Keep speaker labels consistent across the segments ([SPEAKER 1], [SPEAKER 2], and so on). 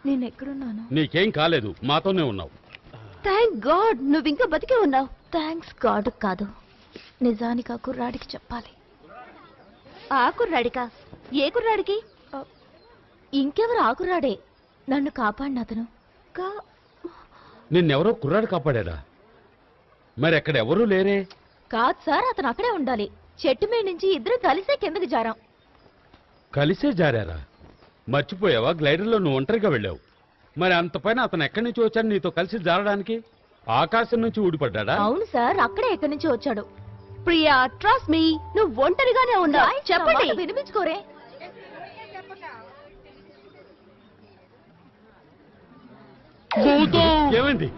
[SPEAKER 1] నేను ఎక్కడున్నాను?
[SPEAKER 2] నీకేం కాలేదు, మాతోనే ఉన్నావు.
[SPEAKER 1] థ్యాంక్ గాడ్ నువ్వు ఇంకా బతికే ఉన్నావు. థ్యాంక్స్ గాడ్ కాదు, నిజానికి ఆ కుర్రాడికి చెప్పాలి. ఆ కుర్రాడికా? ఏ కుర్రాడికి? ఇంకెవరు? ఆ కుర్రాడే నన్ను కాపాడిన అతను.
[SPEAKER 2] నిన్నెవరో కుర్రాడు కాపాడా? మరి అక్కడ ఎవరూ లేరే?
[SPEAKER 1] కాదు సార్, అతను అక్కడే ఉండాలి. చెట్టు మీద నుంచి ఇద్దరు కలిసే కిందకి జారాం.
[SPEAKER 2] కలిసే జారారా? మర్చిపోయావా? గ్లైడర్లో నువ్వు ఒంటరిగా వెళ్ళావు. మరి అంత పైన అతను ఎక్కడి నుంచి వచ్చాడు నీతో కలిసి జారడానికి? ఆకాశం నుంచి ఊడిపడ్డా?
[SPEAKER 1] అవును సార్, అక్కడే ఎక్కడి నుంచి వచ్చాడు. ప్రియా ట్రస్ట్ మీ, నువ్వు ఒంటరిగానే ఉన్నావు. చెప్పండి, వినిపించుకోరే.
[SPEAKER 2] ఏమైంది?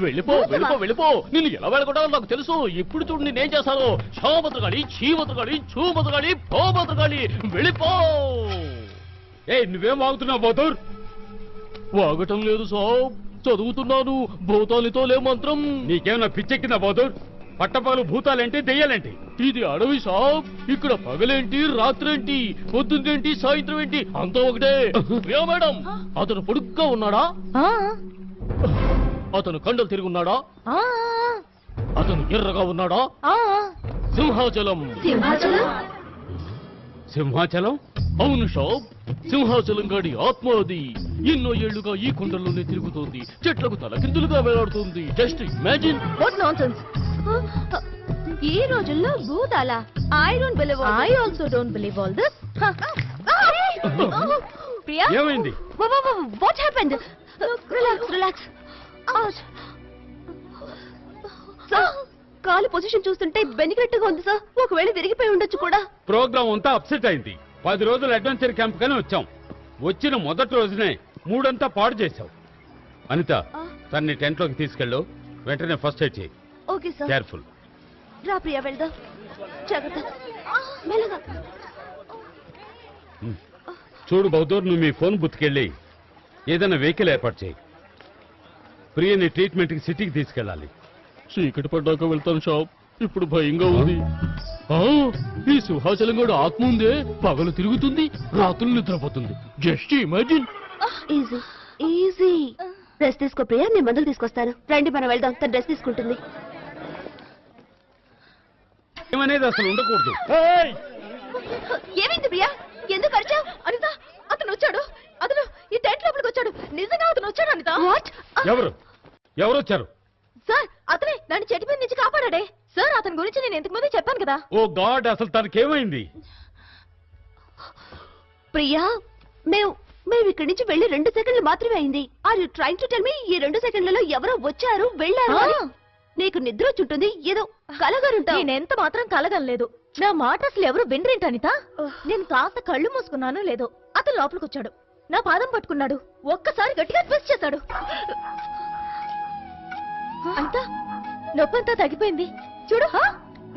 [SPEAKER 3] వెళ్ళిపో వెళ్ళిపో వెళ్ళిపో. నిన్ను ఎలా వెళ్ళకుంటానో నాకు తెలుసు. ఇప్పుడు చూడు నేనేం చేస్తాను. షోమతుగాడి, చీమతుగాడి, చూమతుగాడి, పోమతుగాడి, వెళ్ళిపో.
[SPEAKER 2] నువ్వేం వాగుతున్నావు బౌదూర్?
[SPEAKER 3] వాగటం లేదు సాబ్, చదువుతున్నాను. భూతాలతో లే మంత్రం.
[SPEAKER 2] నీకేమన్నా పిచ్చెక్కిందా బౌదూర్? పట్టపగలు భూతాలేంటి, దెయ్యాలేంటి?
[SPEAKER 3] ఇది అడవి సాబ్. ఇక్కడ పగలేంటి, రాత్రేంటి, పొద్దుందేంటి, సాయంత్రం ఏంటి, అంతా ఒకటే. మేడం, అతను పొడుగ్గా ఉన్నాడా? అతను కండలు తిరిగి ఉన్నాడా? అతను ఎర్రగా ఉన్నాడా? సింహాచలం.
[SPEAKER 2] సింహాచలం?
[SPEAKER 3] అవును షాబ్, సింహాచలం గాడి ఆత్మ అది. ఎన్నో ఏళ్లుగా ఈ కొండల్లోనే తిరుగుతోంది. చెట్లకు తలకిందులుగా వేలాడుతుంది. Just imagine.
[SPEAKER 1] What nonsense. ఈ రోజుల్లో భూతాల I don't believe. I also don't believe all this. Priya,
[SPEAKER 2] ఏమైంది?
[SPEAKER 1] What happened? Relax relax. Sir, కాలు పొజిషన్ చూస్తుంటే బెనిగట్టుగా ఉంది సార్. ఒకవేళ విరిగిపోయి ఉండొచ్చు కూడా.
[SPEAKER 2] ప్రోగ్రామ్ అంతా అప్సెట్ అయింది. 10 రోజులు అడ్వెంచర్ క్యాంప్ కానీ వచ్చాం. వచ్చిన మొదటి రోజునే మూడంతా పాడు చేశావు. అనిత, తన్ని టెంట్ లోకి తీసుకెళ్ళు. వెంటనే ఫస్ట్ ఎయిడ్ చేయి.
[SPEAKER 1] Okay sir.
[SPEAKER 2] కేర్ఫుల్.
[SPEAKER 1] రా ప్రియా, వెళ్దాం. జాగ్రత్త, మెల్లగా.
[SPEAKER 2] చూడు బౌదూర్, నువ్వు మీ ఫోన్ బుత్తుకెళ్ళి ఏదైనా వెహికల్ ఏర్పాటు చేయి. ప్రియని ట్రీట్మెంట్ కి సిటీకి తీసుకెళ్ళాలి.
[SPEAKER 3] చీకటి పడ్డాక వెళ్తాను షాప్. ఇప్పుడు భయంగా ఉంది. ఈ సింహాచలం కూడా ఆత్మ ఉందే. పగలు తిరుగుతుంది, రాత్రులు నిద్రపోతుంది. Just imagine.
[SPEAKER 1] Easy easy. Dress తీసుకో ప్రియా, నేను మందులు తీసుకొస్తాను. రండి మనం వెళ్దాం. తన డ్రెస్ తీసుకుంటుంది.
[SPEAKER 2] ఏమనేది అసలు ఉండకూడదు.
[SPEAKER 1] ఏమైంది ప్రియా? ఎందుకు అరిచావు? అనిత, అతను వచ్చాడు. అతను ఈ టెంట్ లోపలికి వచ్చాడు. నిజంగా అతను వచ్చాడు అనిత.
[SPEAKER 2] ఎవరు వచ్చారు?
[SPEAKER 1] సార్, అతనే నన్ను చెట్టు మీద నుంచి కాపాడాడే. సార్, అతని గురించి నేను ఇంతకు ముందే చెప్పాను కదా.
[SPEAKER 2] ఓ గాడ్, అసలు తనకేమైంది?
[SPEAKER 1] ప్రియా, మేము ఇక్కడి నుంచి వెళ్లి 2 సెకండ్లు మాత్రమే అయింది. Are you trying to tell me ఈ 2 సెకండ్లలో ఎవరో వచ్చారు వెళ్ళారు? నీకు నిద్ర వచ్చుంటుంది, ఏదో కలగరుంటా. నేనెంత మాత్రం కలగలేదు. నా మాట అసలు ఎవరు వినరేంటి అనిత? నేను కాస్త కళ్ళు మూసుకున్నాను లేదో, అతను లోపలికి వచ్చాడు. నా పాదం పట్టుకున్నాడు. ఒక్కసారి గట్టిగా ట్విస్ట్ చేశాడు. అంతా నొప్పంతా తగ్గిపోయింది. చూడు,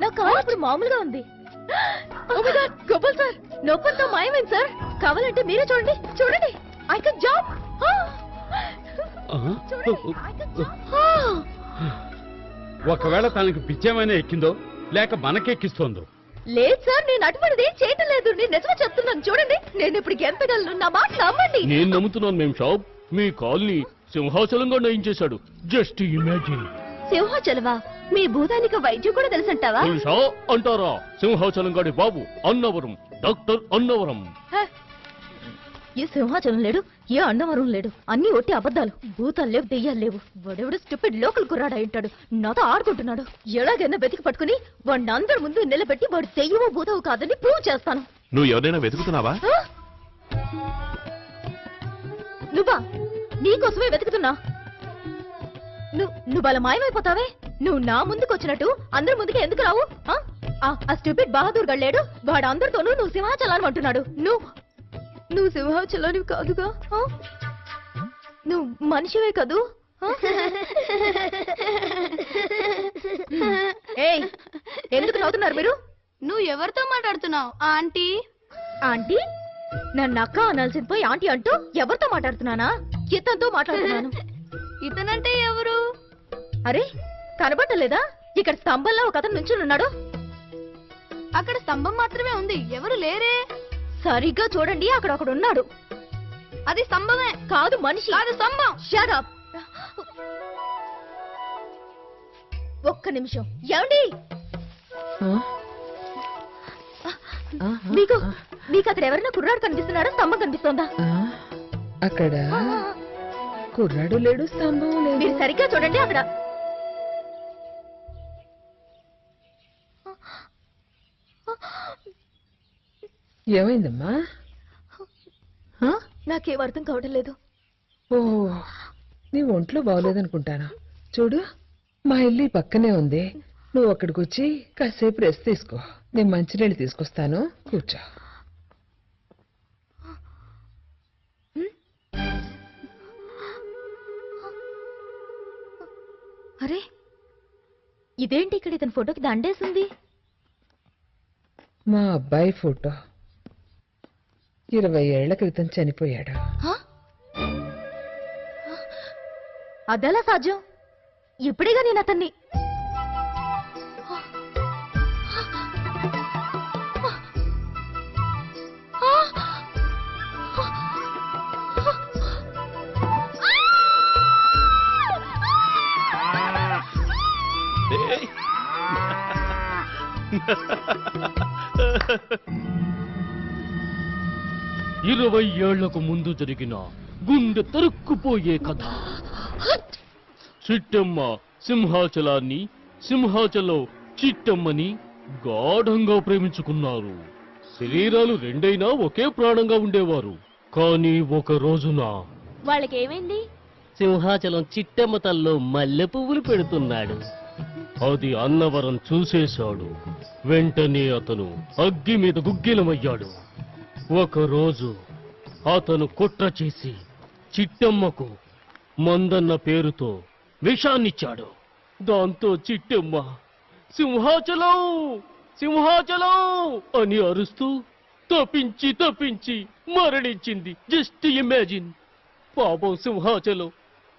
[SPEAKER 1] నా కాలు ఇప్పుడు మామూలుగా ఉంది. గోపాల్ సార్, నొప్పంతా మాయమైంది సార్. కావాలంటే మీరే చూడండి. చూడండి, ఐ కెన్ జాంప్.
[SPEAKER 2] ఒకవేళ తనకి పిచ్చేమైనా ఎక్కిందో లేక మనకెక్కిస్తోందో?
[SPEAKER 1] లేదు సార్, నేను అటువంటిది ఏం చేయటం లేదు. నేను నిజమే చెప్తున్నాను. చూడండి, నేను ఇప్పుడు గెంతగలను. నా మాట నమ్మండి.
[SPEAKER 3] నేను నమ్ముతున్నాను మేం షాప్. మీ కాల్ని సింహాచలంగా నయం చేశాడు. Just imagine.
[SPEAKER 1] సింహాచలమా? మీ భూతానికి వైద్యం కూడా తెలుసంటావా?
[SPEAKER 3] అంటారా? సింహాచలం గాడి బాబు అన్నవరం, డాక్టర్ అన్నవరం.
[SPEAKER 1] ఏ సింహాచలం లేడు, ఏ అన్నవరం లేడు. అన్ని ఒట్టి అబద్ధాలు. భూతాలు లేవు, దెయ్యాలు లేవు. వాడెవడు స్టూపిడ్ లోకల్ కుర్రాడా ఉంటాడు. నాతో ఆడుకుంటున్నాడు. ఎలాగైనా వెతికి పట్టుకుని వాడిని అందరి ముందు నిలబెట్టి వాడు దెయ్యమో భూతవు కాదని ప్రూవ్ చేస్తాను.
[SPEAKER 4] నువ్వు ఎవరైనా వెతుకుతున్నావా?
[SPEAKER 1] నువ్వా? నీకోసమే వెతుకుతున్నా. నువ్వు అలా మాయమైపోతావే. నువ్వు నా ముందుకు వచ్చినట్టు అందరి ముందుకి ఎందుకు రావు? ఆ స్టూపిడ్ బహదూర్ గళ్ళాడు. వాడు అందరితోనూ నువ్వు సింహాచలాన్ని అంటున్నాడు. నువ్వు సింహాచలాన్ని కాదుగా. నువ్వు మనిషివే కదూ? ఏయ్, ఎందుకు నవ్వుతున్నారు మీరు?
[SPEAKER 4] నువ్వు ఎవరితో మాట్లాడుతున్నావు ఆంటీ?
[SPEAKER 1] ఆంటీ? నన్ను అక్క అనాల్సింది పోయి ఆంటీ అంటూ ఎవరితో మాట్లాడుతున్నానా? ఇతనితో మాట్లాడుతున్నాను.
[SPEAKER 4] ఇతనంటే ఎవరు?
[SPEAKER 1] అరే, కనబడలేదా? ఇక్కడ స్తంభంలో ఒక అతను నుంచుని ఉన్నాడు.
[SPEAKER 4] అక్కడ స్తంభం మాత్రమే ఉంది, ఎవరు లేరే.
[SPEAKER 1] సరిగ్గా చూడండి, అక్కడ ఒకడు ఉన్నాడు.
[SPEAKER 4] అది స్తంభమే
[SPEAKER 1] కాదు, మనిషి.
[SPEAKER 4] కాదు, స్తంభం.
[SPEAKER 1] Shut up. ఒక్క నిమిషం. ఏమండి? మీకు మీకు అక్కడ ఎవరైనా కుర్రాడు కనిపిస్తున్నాడా? స్తంభం కనిపిస్తోందా?
[SPEAKER 5] అక్కడ కుర్రాడు లేడు, స్తంభం లేదు.
[SPEAKER 1] మీరు సరిగ్గా చూడండి, అక్కడ.
[SPEAKER 5] ఏమైందమ్మా?
[SPEAKER 1] నాకేం అర్థం కావడం లేదు.
[SPEAKER 5] ఓ, నీ ఒంట్లో బాగోలేదనుకుంటాను. చూడు, మా ఇల్లు ఈ పక్కనే ఉంది. నువ్వు అక్కడికి వచ్చి కాసేపు రెస్ట్ తీసుకో. నేను మంచినీళ్ళు తీసుకొస్తాను, కూర్చో.
[SPEAKER 1] అరే, ఇదేంటి ఇక్కడ ఇతని ఫోటోకి దండేసింది?
[SPEAKER 5] మా అబ్బాయి ఫోటో. 20 ఏళ్ల క్రితం చనిపోయాడు.
[SPEAKER 1] అదెలా సాధ్యం? ఇప్పుడేగా నేను అతన్ని.
[SPEAKER 3] ఇరవై ఏళ్లకు ముందు జరిగిన గుండె తరుక్కుపోయే కథ. చిట్టమ్మ సింహాచలాన్ని, సింహాచలం చిట్టమ్మని గాఢంగా ప్రేమించుకున్నారు. శరీరాలు రెండైనా ఒకే ప్రాణంగా ఉండేవారు. కానీ ఒక రోజున
[SPEAKER 1] వాళ్ళకేమైంది?
[SPEAKER 3] సింహాచలం చిట్టమ్మ తల్లో మల్లె పువ్వులు పెడుతున్నాడు. అది అన్నవరం చూసేశాడు. వెంటనే అతను అగ్గి మీద గుగ్గిలమయ్యాడు. ఒకరోజు అతను కుట్ర చేసి చిట్టమ్మకు మందన్న పేరుతో విషాన్నిచ్చాడు. దాంతో చిట్టమ్మ సింహాచలం సింహాచలం అని అరుస్తూ తప్పించి తప్పించి మరణించింది. Just imagine. పాపం సింహాచలం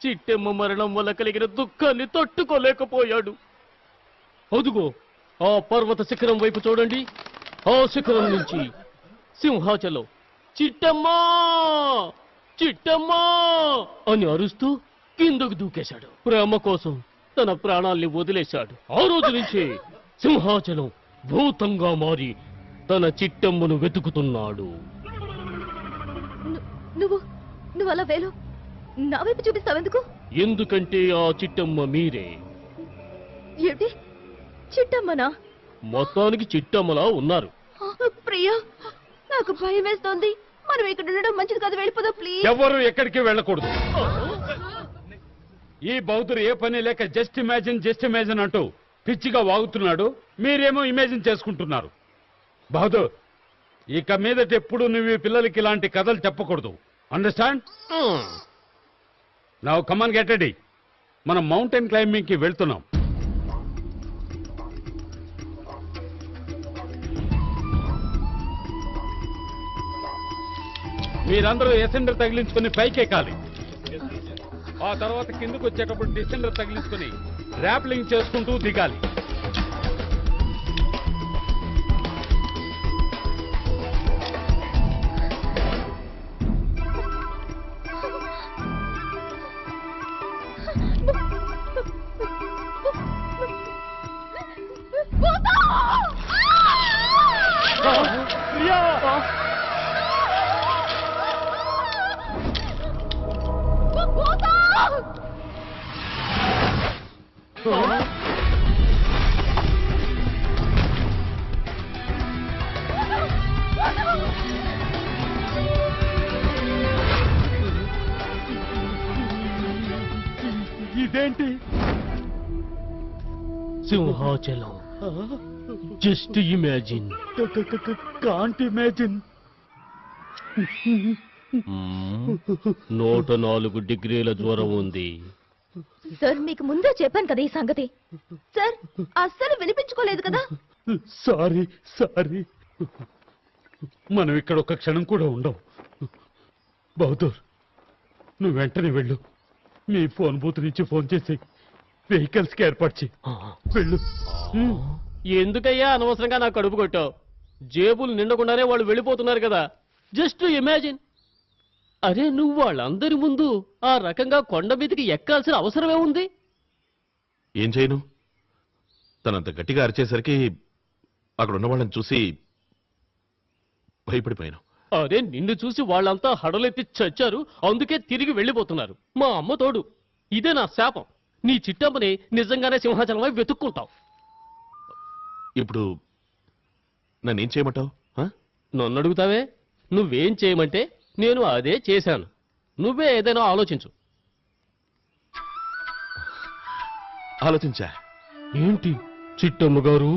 [SPEAKER 3] చిట్టమ్మ మరణం వల్ల కలిగిన దుఃఖాన్ని తట్టుకోలేకపోయాడు. అదుగో ఆ పర్వత శిఖరం వైపు చూడండి. ఆ శిఖరం నుంచి సింహాచలం చిట్టమ్మా చిట్టమ్మా అని అరుస్తూ కిందకు దూకేశాడు. ప్రేమ కోసం తన ప్రాణాల్ని వదిలేశాడు. ఆ రోజు నుంచే సింహాచలం భూతంగా మారి తన చిట్టమ్మను వెతుకుతున్నాడు.
[SPEAKER 1] నువ్వు అలా వేలు నా వైపు చూపిస్తావెందుకు?
[SPEAKER 3] ఎందుకంటే ఆ చిట్టమ్మ మీరే.
[SPEAKER 1] ఏంటి, చిట్టమ్మనా?
[SPEAKER 3] మొత్తానికి చిట్టమ్మలా ఉన్నారు.
[SPEAKER 1] ప్రియా, నాకు భయం వేస్తోంది. మనం ఇక్కడ ఉండడం మంచిది కాదు, వెళ్ళిపోదాం ప్లీజ్.
[SPEAKER 2] ఎవరు ఎక్కడికి వెళ్ళకూడదు. ఈ బౌద్ధుడు ఏ పని లేక జస్ట్ ఇమాజిన్ అంటూ పిచ్చిగా వాగుతున్నాడు. మీరేమో ఇమాజిన్ చేసుకుంటున్నారు. బహదూర్, ఇక మీదట ఎప్పుడు నువ్వు పిల్లలకి ఇలాంటి కథలు చెప్పకూడదు. Understand? Now come on, get ready. మనం మౌంటైన్ క్లైంబింగ్ కి వెళ్తున్నాం. మీరందరూ ఎసెండర్ తగిలించుకుని పైకెక్కాలి. ఆ తర్వాత కిందకు వచ్చేటప్పుడు డిసెండర్ తగిలించుకుని ర్యాప్లింగ్ చేసుకుంటూ దిగాలి. ఇదేంటి?
[SPEAKER 3] Simhachalam. Just imagine.
[SPEAKER 2] Can't imagine.
[SPEAKER 3] 104 డిగ్రీల జ్వరం ఉంది.
[SPEAKER 1] సార్ మీకు ముందే చెప్పాను కదా ఈ సంగతి. సార్ అస్సలు వినిపించుకోలేదు కదా.
[SPEAKER 2] సారీ సారీ, మనం ఇక్కడ ఒక క్షణం కూడా ఉండవు. బహదూర్, నువ్వు వెంటనే వెళ్ళు. మీ ఫోన్ బూత్ నుంచి ఫోన్ చేసి వెహికల్స్ కి ఏర్పాటు చేయి. వెళ్ళు.
[SPEAKER 3] ఎందుకయ్యా అనవసరంగా నాకు కడుపు కొట్టావు? జేబులు నిండకుండానే వాళ్ళు వెళ్ళిపోతున్నారు కదా. Just imagine. అరే, నువ్వు వాళ్ళందరి ముందు ఆ రకంగా కొండ మీదకి ఎక్కాల్సిన అవసరమే ఉంది?
[SPEAKER 6] ఏం చేయను? తనంత గట్టిగా అరిచేసరికి అక్కడ ఉన్న వాళ్ళని చూసి భయపడిపోయాను.
[SPEAKER 3] అదే, నిన్ను చూసి వాళ్ళంతా హడలెత్తి చచ్చారు, అందుకే తిరిగి వెళ్ళిపోతున్నారు. మా అమ్మ తోడు. ఇదే నా శాపం. నీ చిట్టమ్మని నిజంగానే సింహాచలమై వెతుక్కుంటావు.
[SPEAKER 6] ఇప్పుడు నన్నేం చేయమంటావు?
[SPEAKER 3] నన్ను అడుగుతావే? నువ్వేం చేయమంటే నేను అదే చేశాను. నువ్వే ఏదైనా ఆలోచించు.
[SPEAKER 6] ఆలోచించా.
[SPEAKER 3] ఏంటి చిట్టమ్మ గారు?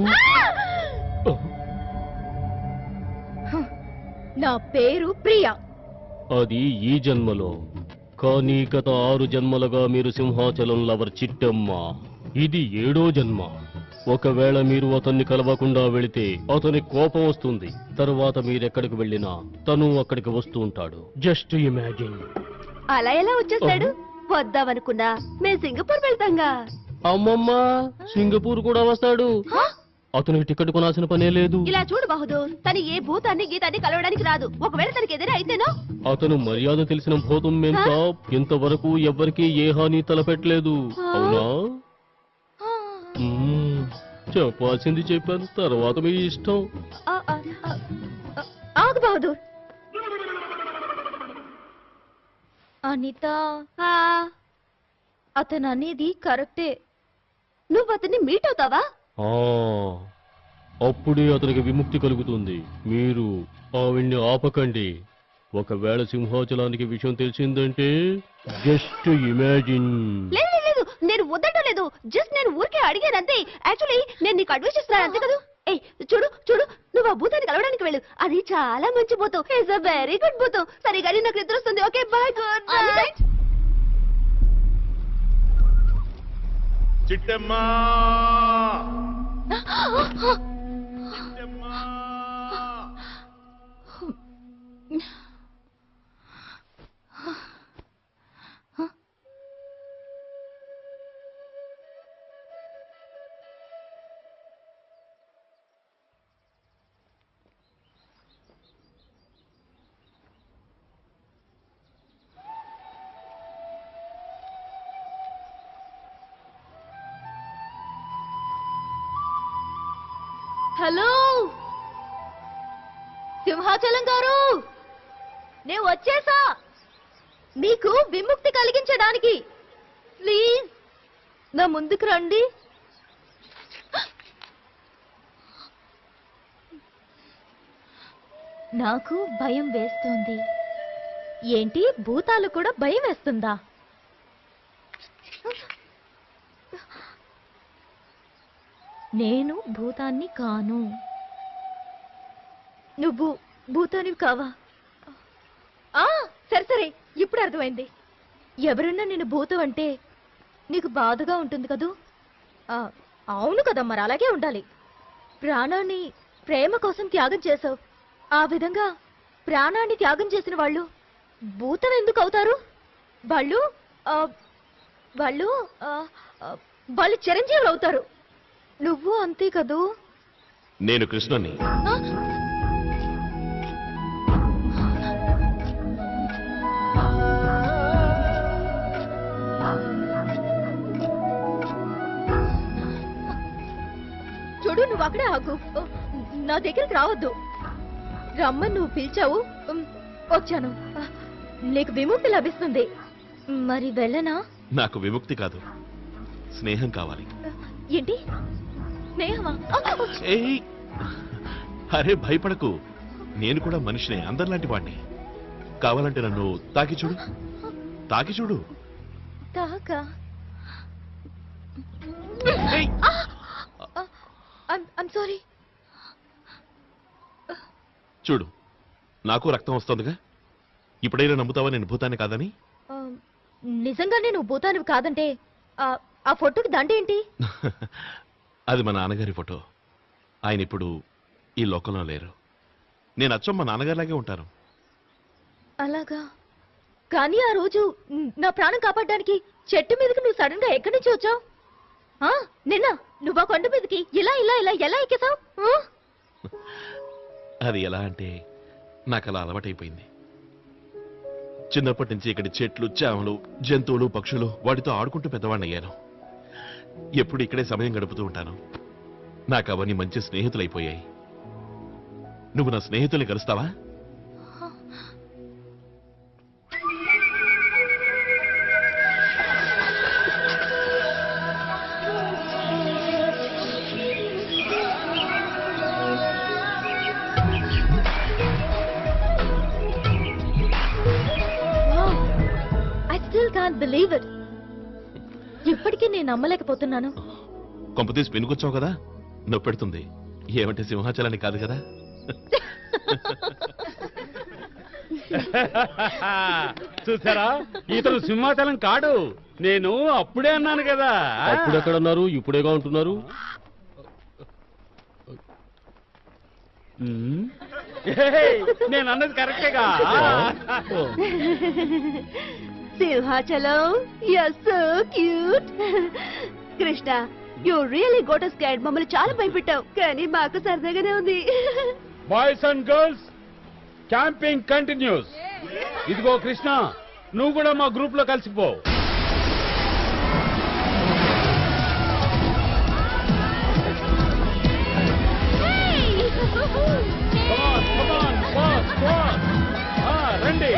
[SPEAKER 1] నా పేరు ప్రియా.
[SPEAKER 3] అది ఈ జన్మలో, కానీ గత 6 జన్మలుగా మీరు సింహాచలం లవర్ చిట్టమ్మ. ఇది 7వ జన్మ. ఒకవేళ మీరు అతన్ని కలవకుండా వెళితే అతని కోపం వస్తుంది. తర్వాత మీరెక్కడికి వెళ్ళినా తను అక్కడికి వస్తూ ఉంటాడు. Just imagine.
[SPEAKER 1] అలా ఎలా వచ్చేస్తాడు? వద్దామనుకున్నా మేము సింగపూర్ వెళ్తాంగా.
[SPEAKER 3] అమ్మమ్మ, సింగపూర్ కూడా వస్తాడు. అతనికి టికెట్ కొనాల్సిన పనే లేదు.
[SPEAKER 1] ఇలా చూడు బహదూర్, తను ఏ భూతాన్ని గీతాన్ని కలవడానికి రాదు. ఒకవేళ తనకి ఏదైనా అయితేనో?
[SPEAKER 3] అతను మర్యాద తెలిసిన భూతం మేంత ఇంతవరకు ఎవ్వరికీ ఏ హాని తలపెట్టలేదు. అవునా? చెప్పాల్సింది చెప్పాను, తర్వాత మీ ఇష్టం.
[SPEAKER 1] ఆగు బహదూర్. అనిత, అతను అనేది కరెక్టే. నువ్వు అతన్ని మీట్ అవుతావా?
[SPEAKER 3] అప్పుడే అతనికి విముక్తి కలుగుతుంది. మీరు ఆవిడ్ని ఆపకండి. ఒకవేళ సింహాచలానికి విషయం తెలిసిందంటే జస్ట్ ఇమాజిన్.
[SPEAKER 1] లేదు లేదు, నేను వద్దటం లేదు. జస్ట్ నేను ఊరికే అడిగాను అంతే. యాక్చువల్లీ నేను నీకు అడ్వైస్ ఇస్తున్నాను అంతే కదా. ఏ చూడు చూడు, నువ్వు ఆ భూతాన్ని కలవడానికి వెళ్ళు. అది చాలా మంచి భూతం. ఇట్స్ అ వెరీ గుడ్ భూతం. సరే కానీ నాకు నిద్ర వస్తుంది. Okay bye, good night.
[SPEAKER 6] Chittamma,
[SPEAKER 1] hello Simhachalam garu, నేను వచ్చేసా మీకు విముక్తి కలిగించడానికి. ప్లీజ్ నా ముందుకు రండి. నాకు భయం వేస్తోంది. ఏంటి, భూతాలు కూడా భయం వేస్తుందా? నేను భూతాన్ని కాను. నువ్వు భూతానివి కావా? సరే సరే, ఇప్పుడు అర్థమైంది. ఎవరన్నా నేను భూతం అంటే నీకు బాధగా ఉంటుంది కదూ? అవును కదా, మరి అలాగే ఉండాలి. ప్రాణాన్ని ప్రేమ కోసం త్యాగం చేసావు. ఆ విధంగా ప్రాణాన్ని త్యాగం చేసిన వాళ్ళు భూతం ఎందుకు అవుతారు? వాళ్ళు వాళ్ళు వాళ్ళు చిరంజీవులు అవుతారు. నువ్వు అంతే కదూ?
[SPEAKER 6] నేను కృష్ణని.
[SPEAKER 1] చూడు, నువ్వు అక్కడే ఆగు. నా దగ్గరికి రావద్దు. రమ్మని నువ్వు పిలిచావు, వచ్చాను. నీకు విముక్తి లభిస్తుంది. మరి వెళ్ళనా?
[SPEAKER 6] నాకు విముక్తి కాదు, స్నేహం కావాలి.
[SPEAKER 1] ఏంటి స్నేహమా?
[SPEAKER 6] ఏయ్, అరే భయపడకు. నేను కూడా మనిషినే, అందరిలాంటి వాడిని. కావాలంటే నన్ను తాకి చూడు, తాకి చూడు.
[SPEAKER 1] తాకా? I'm sorry.
[SPEAKER 6] చూడు, నాకు రక్తం వస్తుందిగా. ఇప్పుడైనా నమ్ముతావా నేను భూతాన్ని కాదని?
[SPEAKER 1] నిజంగానే నువ్వు భూతానివి కాదంటే ఆ ఫోటోకి దండేంటి?
[SPEAKER 6] అది మా నాన్నగారి ఫోటో. ఆయన ఇప్పుడు ఈ లోకంలో లేరు. నేను అచ్చం మా నాన్నగారిలాగే ఉంటాను.
[SPEAKER 1] అలాగా? కానీ ఆ రోజు నా ప్రాణం కాపాడడానికి చెట్టు మీదకి నువ్వు సడన్ గా ఎక్కడి నుంచి వచ్చావు? నిన్న నువ్వు ఆ కొండ మీదకి ఇలా ఇలా ఇలా ఎలా ఎక్కేసావు?
[SPEAKER 6] అది ఎలా అంటే నాకు అలా అలవాటైపోయింది. చిన్నప్పటి నుంచి ఇక్కడ చెట్లు, చేమలు, జంతువులు, పక్షులు వాటితో ఆడుకుంటూ పెద్దవాడిని అయ్యాను. ఎప్పుడు ఇక్కడే సమయం గడుపుతూ ఉంటాను. నాకు అవన్నీ మంచి స్నేహితులైపోయాయి. నువ్వు నా స్నేహితుల్ని కలుస్తావా?
[SPEAKER 1] Believe it. ఇప్పటికీ నేను నమ్మలేకపోతున్నాను.
[SPEAKER 6] కొంపతీసి పెనుకొచ్చావు కదా, నొప్పెడుతుంది. ఏమంటే సింహాచలాన్ని కాదు కదా.
[SPEAKER 2] చూసారా, ఇతను సింహాచలం కాడు. నేను అప్పుడే అన్నాను కదా.
[SPEAKER 3] అప్పుడెక్కడన్నారు, ఇప్పుడేగా ఉంటున్నారు.
[SPEAKER 2] నేను అన్నది కరెక్టేగా.
[SPEAKER 1] Simhachalam, you're so cute. Krishna, you really got us scared. మమ్మల్ని చాలా భయపెట్టావు, కానీ మాకు సరదాగానే ఉంది.
[SPEAKER 2] Boys and girls, camping continuous. ఇదిగో కృష్ణ, నువ్వు కూడా మా గ్రూప్ లో కలిసిపో. రండి.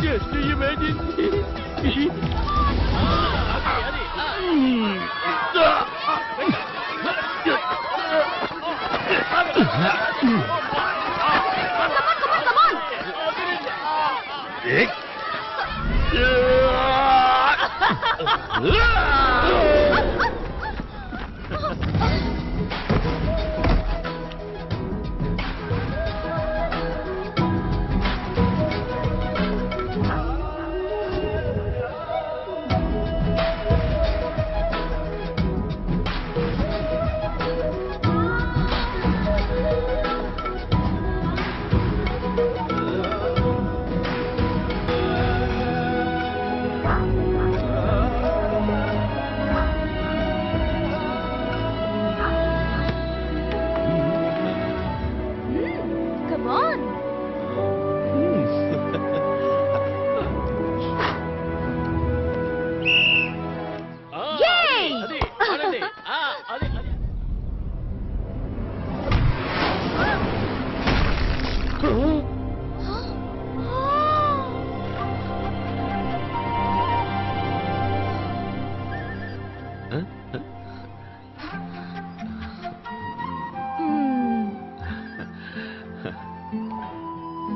[SPEAKER 3] Just imagine.
[SPEAKER 1] Come on. Yay!
[SPEAKER 3] అది అదండి. అది